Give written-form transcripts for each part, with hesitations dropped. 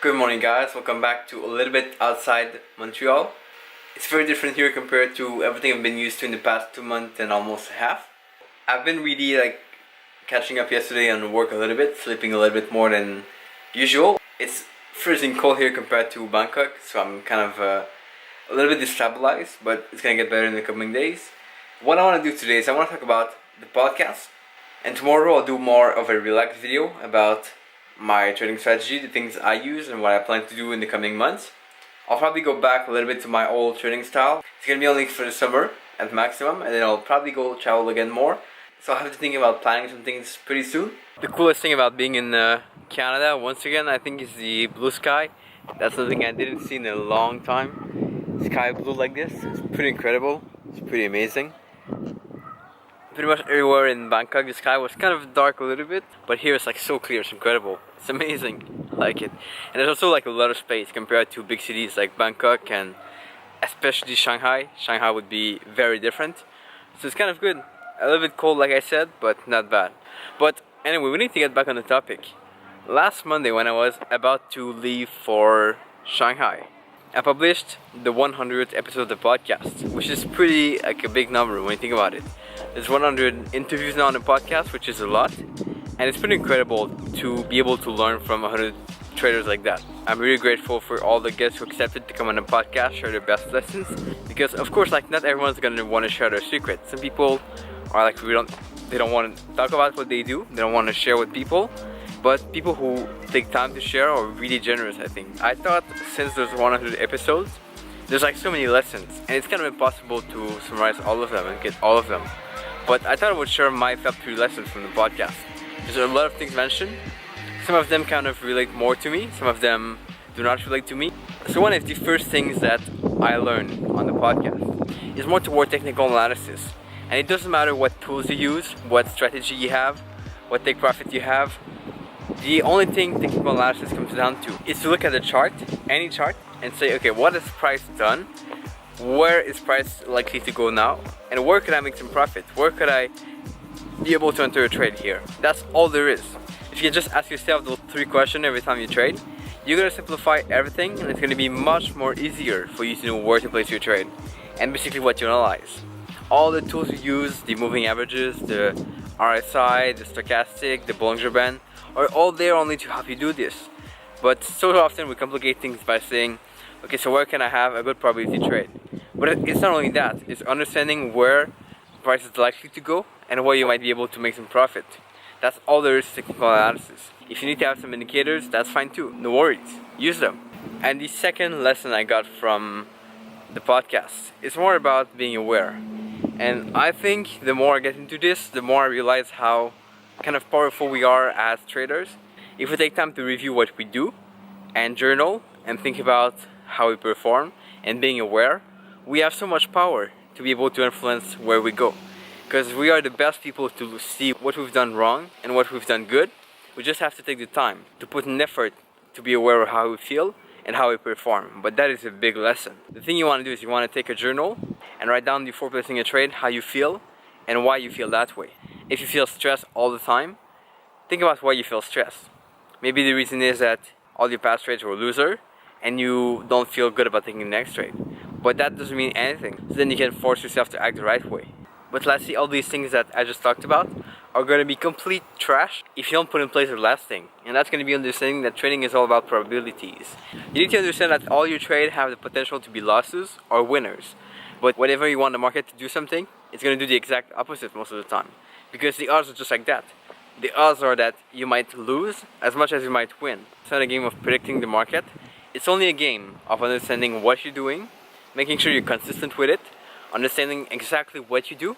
Good morning guys, welcome back to a little bit outside Montreal. It's very different here compared to everything I've been used to in the past 2 months and almost a half. I've been really catching up yesterday on work a little bit, sleeping a little bit more than usual. It's freezing cold here compared to Bangkok, so I'm kind of a little bit destabilized, but it's gonna get better in the coming days. What I want to do today is I want to talk about the podcast, and tomorrow I'll do more of a relaxed video about my trading strategy, the things I use and what I plan to do in the coming months. I'll probably go back a little bit to my old trading style. It's gonna be only for the summer at maximum, and then I'll probably go travel again more. So I have to think about planning some things pretty soon. The coolest thing about being in Canada, once again, I think is the blue sky. That's something I didn't see in a long time. Sky blue like this, it's pretty incredible. It's pretty amazing. Pretty much everywhere in Bangkok the sky was kind of dark a little bit, but here it's so clear, it's incredible. It's amazing, I like it. And there's also a lot of space compared to big cities like Bangkok and especially Shanghai. Shanghai would be very different. So it's kind of good. A little bit cold like I said, but not bad. But anyway, we need to get back on the topic. Last Monday when I was about to leave for Shanghai, I published the 100th episode of the podcast, which is pretty a big number when you think about it. There's 100 interviews now on the podcast, which is a lot, and it's pretty incredible to be able to learn from 100 traders like that. I'm really grateful for all the guests who accepted to come on the podcast, share their best lessons, because of course not everyone's gonna want to share their secrets. Some people are they don't want to talk about what they do, they don't want to share with people. But people who take time to share are really generous, I think. I thought since there's 100 episodes, there's so many lessons, and it's kind of impossible to summarize all of them and get all of them. But I thought I would share my top 3 lessons from the podcast. There's a lot of things mentioned. Some of them kind of relate more to me, some of them do not relate to me. So one of the first things that I learned on the podcast is more toward technical analysis. And it doesn't matter what tools you use, what strategy you have, what take profit you have. The only thing technical analysis comes down to is to look at the chart, any chart, and say, okay, what has price done? Where is price likely to go now? And where could I make some profit? Where could I be able to enter a trade here? That's all there is. If you just ask yourself those 3 questions every time you trade, you're going to simplify everything, and it's going to be much more easier for you to know where to place your trade and basically what you analyze. All the tools you use, the moving averages, the RSI, the stochastic, the Bollinger Band, are all there only to help you do this. But so often we complicate things by saying, okay, so where can I have a good probability trade? But it's not only that, it's understanding where price is likely to go and where you might be able to make some profit. That's all there is to technical analysis. If you need to have some indicators, that's fine too, no worries, use them. And the second lesson I got from the podcast is more about being aware. And I think the more I get into this, the more I realize how kind of powerful we are as traders. If we take time to review what we do and journal and think about how we perform and being aware, we have so much power to be able to influence where we go, because we are the best people to see what we've done wrong and what we've done good. We just have to take the time to put an effort to be aware of how we feel and how we perform. But that is a big lesson. The thing you want to do is you want to take a journal and write down before placing a trade how you feel and why you feel that way. If you feel stressed all the time, think about why you feel stressed. Maybe the reason is that all your past trades were a loser and you don't feel good about taking the next trade. But that doesn't mean anything. So then you can force yourself to act the right way. But lastly, all these things that I just talked about are going to be complete trash if you don't put in place the last thing. And that's going to be understanding that trading is all about probabilities. You need to understand that all your trades have the potential to be losses or winners. But whenever you want the market to do something, it's going to do the exact opposite most of the time. Because the odds are just like that. The odds are that you might lose as much as you might win. It's not a game of predicting the market. It's only a game of understanding what you're doing, making sure you're consistent with it, understanding exactly what you do,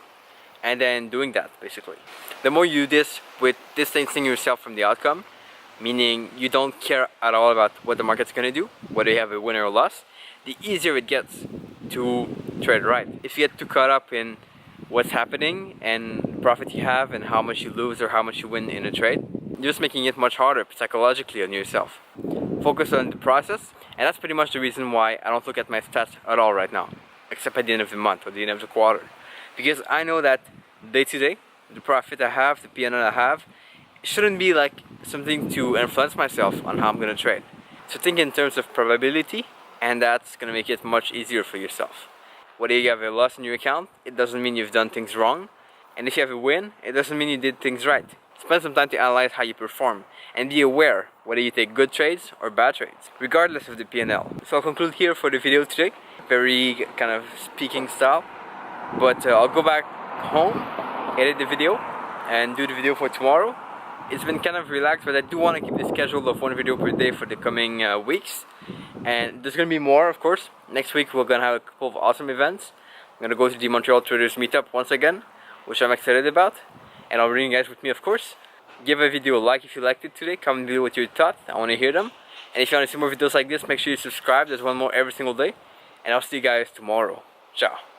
and then doing that, basically. The more you do this with distancing yourself from the outcome, meaning you don't care at all about what the market's going to do, whether you have a win or a loss, the easier it gets to trade right. If you get too caught up in what's happening and the profit you have and how much you lose or how much you win in a trade, you're just making it much harder psychologically on yourself. Focus on the process, and that's pretty much the reason why I don't look at my stats at all right now, except at the end of the month or the end of the quarter. Because I know that day to day, the profit I have, the P&L I have, it shouldn't be something to influence myself on how I'm going to trade. So think in terms of probability, and that's gonna make it much easier for yourself. Whether you have a loss in your account, it doesn't mean you've done things wrong. And if you have a win, it doesn't mean you did things right. Spend some time to analyze how you perform and be aware whether you take good trades or bad trades, regardless of the P&L. So I'll conclude here for the video today. Very kind of speaking style. But I'll go back home, edit the video, and do the video for tomorrow. It's been kind of relaxed, but I do want to keep the schedule of one video per day for the coming weeks. And there's going to be more, of course. Next week we're going to have a couple of awesome events. I'm going to go to the Montreal Traders meetup once again, which I'm excited about. And I'll bring you guys with me, of course. Give a video a like if you liked it today. Comment below with your thoughts. I want to hear them. And if you want to see more videos like this, make sure you subscribe. There's one more every single day. And I'll see you guys tomorrow. Ciao.